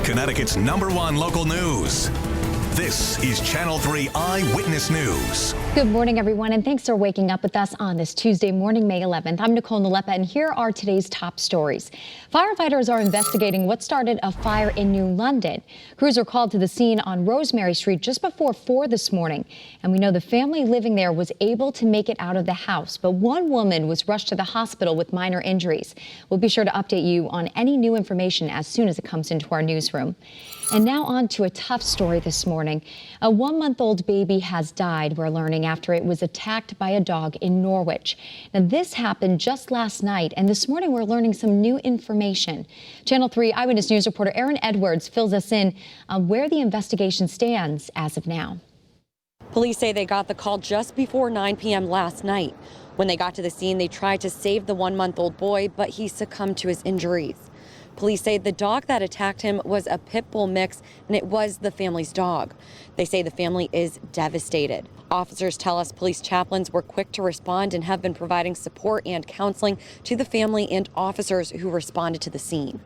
Connecticut's #1 local news. This is Channel 3 Eyewitness News. Good morning, everyone, and thanks for waking up with us on this Tuesday morning, May 11th. I'm Nicole Nalepa, and here are today's top stories. Firefighters are investigating what started a fire in New London. Crews were called to the scene on Rosemary Street just before 4 this morning, and we know the family living there was able to make it out of the house, but one woman was rushed to the hospital with minor injuries. We'll be sure to update you on any new information as soon as it comes into our newsroom. And now on to a tough story this morning. A 1-month-old baby has died, we're learning, after it was attacked by a dog in Norwich. Now, this happened just last night, and this morning we're learning some new information. Channel 3 Eyewitness News reporter Aaron Edwards fills us in on where the investigation stands as of now. Police say they got the call just before 9 p.m. last night. When they got to the scene, they tried to save the 1-month-old boy, but he succumbed to his injuries. Police say the dog that attacked him was a pit bull mix, and it was the family's dog. They say the family is devastated. Officers tell us police chaplains were quick to respond and have been providing support and counseling to the family and officers who responded to the scene.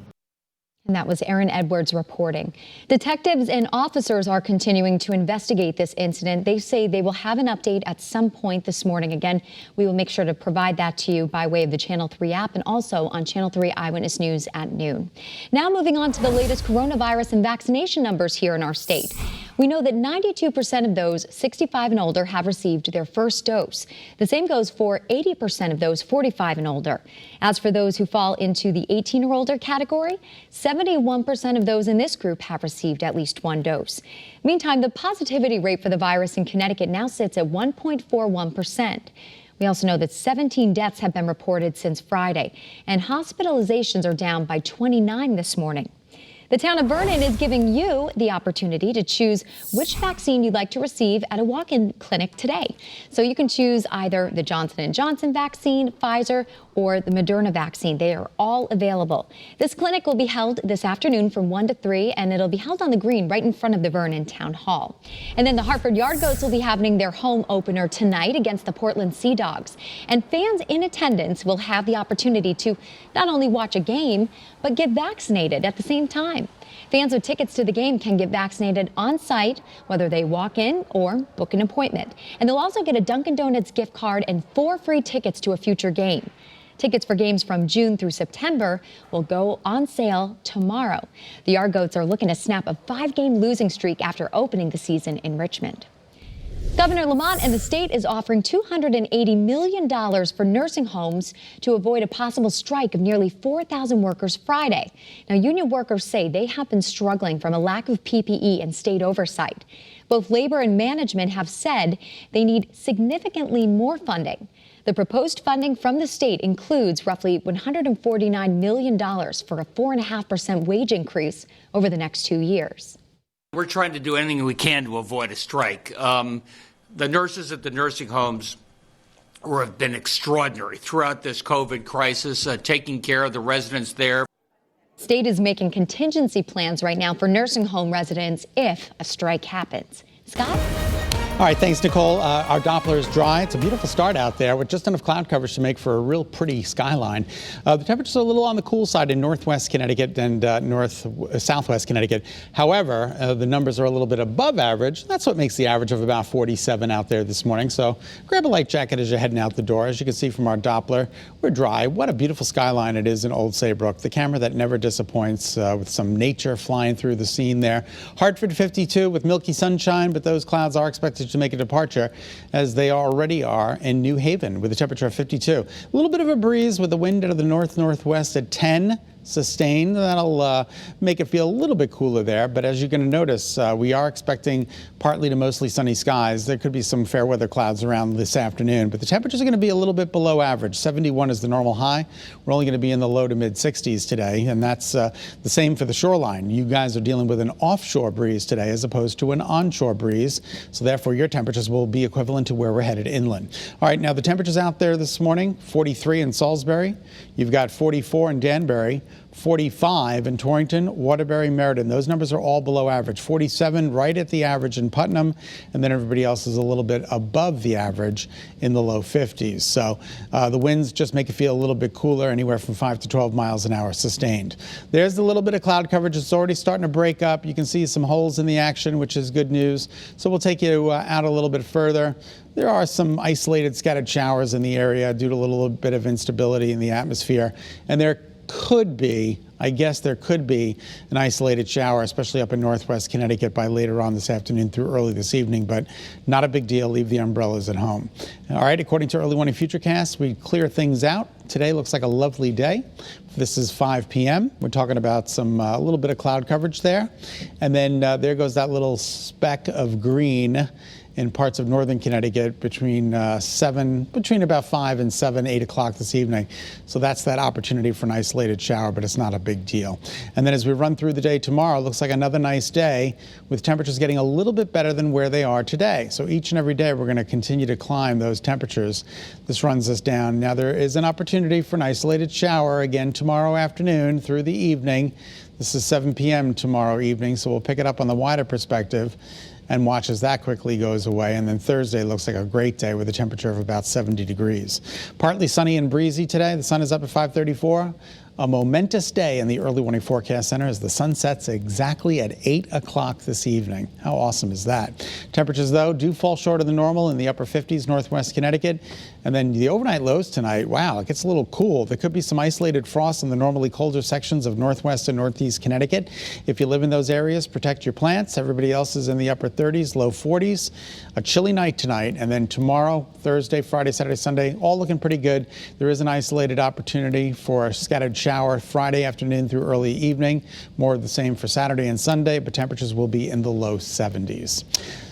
And that was Aaron Edwards reporting. Detectives and officers are continuing to investigate this incident. They say they will have an update at some point this morning. Again, we will make sure to provide that to you by way of the Channel 3 app and also on Channel 3 Eyewitness News at noon. Now moving on to the latest coronavirus and vaccination numbers here in our state. We know that 92% of those 65 and older have received their first dose. The same goes for 80% of those 45 and older. As for those who fall into the 18 or older category, 71% of those in this group have received at least one dose. Meantime, the positivity rate for the virus in Connecticut now sits at 1.41%. We also know that 17 deaths have been reported since Friday, and hospitalizations are down by 29 this morning. The town of Vernon is giving you the opportunity to choose which vaccine you'd like to receive at a walk-in clinic today. So you can choose either the Johnson & Johnson vaccine, Pfizer, or the Moderna vaccine. They are all available. This clinic will be held this afternoon from 1 to 3, and it'll be held on the green right in front of the Vernon Town Hall. And then the Hartford Yard Goats will be having their home opener tonight against the Portland Sea Dogs. And fans in attendance will have the opportunity to not only watch a game, but get vaccinated at the same time. Fans with tickets to the game can get vaccinated on site, whether they walk in or book an appointment. And they'll also get a Dunkin' Donuts gift card and 4 free tickets to a future game. Tickets for games from June through September will go on sale tomorrow. The Yard Goats are looking to snap a 5-game losing streak after opening the season in Richmond. Governor Lamont and the state is offering $280 million for nursing homes to avoid a possible strike of nearly 4,000 workers Friday. Now, union workers say they have been struggling from a lack of PPE and state oversight. Both labor and management have said they need significantly more funding. The proposed funding from the state includes roughly $149 million for a 4.5% wage increase over the next 2 years. We're trying to do anything we can to avoid a strike. The nurses at the nursing homes have been extraordinary throughout this COVID crisis, taking care of the residents there. State is making contingency plans right now for nursing home residents if a strike happens. Scott? All right, thanks, Nicole. Our Doppler is dry. It's a beautiful start out there with just enough cloud coverage to make for a real pretty skyline. The temperatures are a little on the cool side in northwest Connecticut and southwest Connecticut. However, the numbers are a little bit above average. That's what makes the average of about 47 out there this morning. So grab a light jacket as you're heading out the door. As you can see from our Doppler, we're dry. What a beautiful skyline it is in Old Saybrook. The camera that never disappoints with some nature flying through the scene there. Hartford 52 with milky sunshine, but those clouds are expected to make a departure as they already are in New Haven with a temperature of 52. A little bit of a breeze with the wind out of the north-northwest at 10. Sustained. That'll make it feel a little bit cooler there. But as you're going to notice, we are expecting partly to mostly sunny skies. There could be some fair weather clouds around this afternoon, but the temperatures are going to be a little bit below average. 71 is the normal high. We're only going to be in the low to mid 60s today, and that's the same for the shoreline. You guys are dealing with an offshore breeze today as opposed to an onshore breeze, so therefore your temperatures will be equivalent to where we're headed inland. All right, now the temperatures out there this morning, 43 in Salisbury. You've got 44 in Danbury. 45 in Torrington, Waterbury, Meriden. Those numbers are all below average. 47 right at the average in Putnam, and then everybody else is a little bit above the average in the low 50s. So the winds just make it feel a little bit cooler, anywhere from 5 to 12 miles an hour sustained. There's a little bit of cloud coverage. It's already starting to break up. You can see some holes in the action, which is good news. So we'll take you out a little bit further. There are some isolated scattered showers in the area due to a little bit of instability in the atmosphere, and there could be, I guess there could be an isolated shower, especially up in northwest Connecticut by later on this afternoon through early this evening, but not a big deal. Leave the umbrellas at home. All right, according to early morning futurecast, we clear things out. Today looks like a lovely day. This is 5 p.m. We're talking about some a little bit of cloud coverage there. And then there goes that little speck of green in parts of northern Connecticut between about 5 and 7, 8 o'clock this evening. So that's that opportunity for an isolated shower, but it's not a big deal. And then as we run through the day tomorrow, it looks like another nice day with temperatures getting a little bit better than where they are today. So each and every day we're going to continue to climb those temperatures. This runs us down. Now there is an opportunity for an isolated shower again tomorrow afternoon through the evening. This is 7 p.m. tomorrow evening, so we'll pick it up on the wider perspective and watch as that quickly goes away. And then Thursday looks like a great day with a temperature of about 70 degrees. Partly sunny and breezy today. The sun is up at 5:34. A momentous day in the early warning forecast center as the sun sets exactly at 8 o'clock this evening. How awesome is that? Temperatures, though, do fall short of the normal in the upper 50s, northwest Connecticut. And then the overnight lows tonight, wow, it gets a little cool. There could be some isolated frost in the normally colder sections of northwest and northeast Connecticut. If you live in those areas, protect your plants. Everybody else is in the upper 30s, low 40s. A chilly night tonight, and then tomorrow, Thursday, Friday, Saturday, Sunday, all looking pretty good. There is an isolated opportunity for a scattered shower Friday afternoon through early evening. More of the same for Saturday and Sunday, but temperatures will be in the low 70s.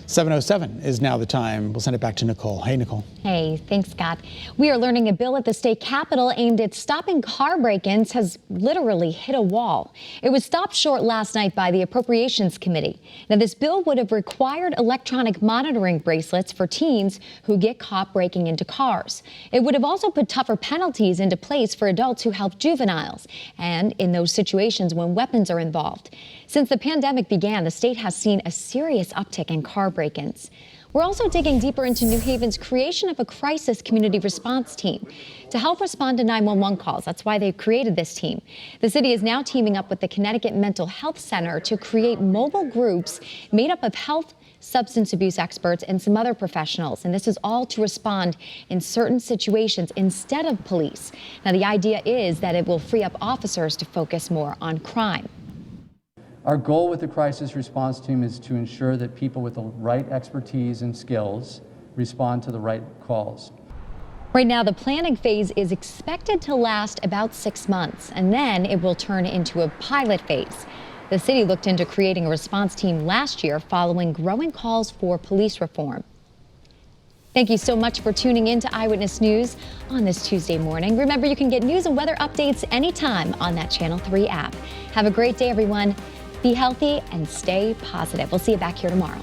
7:07 is now the time. We'll send it back to Nicole. Hey, Nicole. Hey, thanks, Scott. We are learning a bill at the state capitol aimed at stopping car break-ins has literally hit a wall. It was stopped short last night by the Appropriations Committee. Now, this bill would have required electronic monitoring bracelets for teens who get caught breaking into cars. It would have also put tougher penalties into place for adults who help juveniles and in those situations when weapons are involved. Since the pandemic began, the state has seen a serious uptick in car break-ins. We're also digging deeper into New Haven's creation of a crisis community response team to help respond to 911 calls. That's why they've created this team. The city is now teaming up with the Connecticut Mental Health Center to create mobile groups made up of health, substance abuse experts, and some other professionals. And this is all to respond in certain situations instead of police. Now, the idea is that it will free up officers to focus more on crime. Our goal with the crisis response team is to ensure that people with the right expertise and skills respond to the right calls. Right now, the planning phase is expected to last about 6 months, and then it will turn into a pilot phase. The city looked into creating a response team last year following growing calls for police reform. Thank you so much for tuning in to Eyewitness News on this Tuesday morning. Remember, you can get news and weather updates anytime on that Channel 3 app. Have a great day, everyone. Be healthy and stay positive. We'll see you back here tomorrow.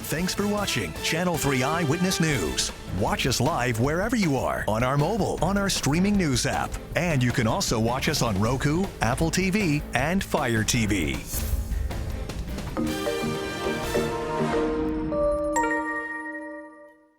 Thanks for watching Channel 3 Eyewitness News. Watch us live wherever you are on our mobile, on our streaming news app. And you can also watch us on Roku, Apple TV, and Fire TV.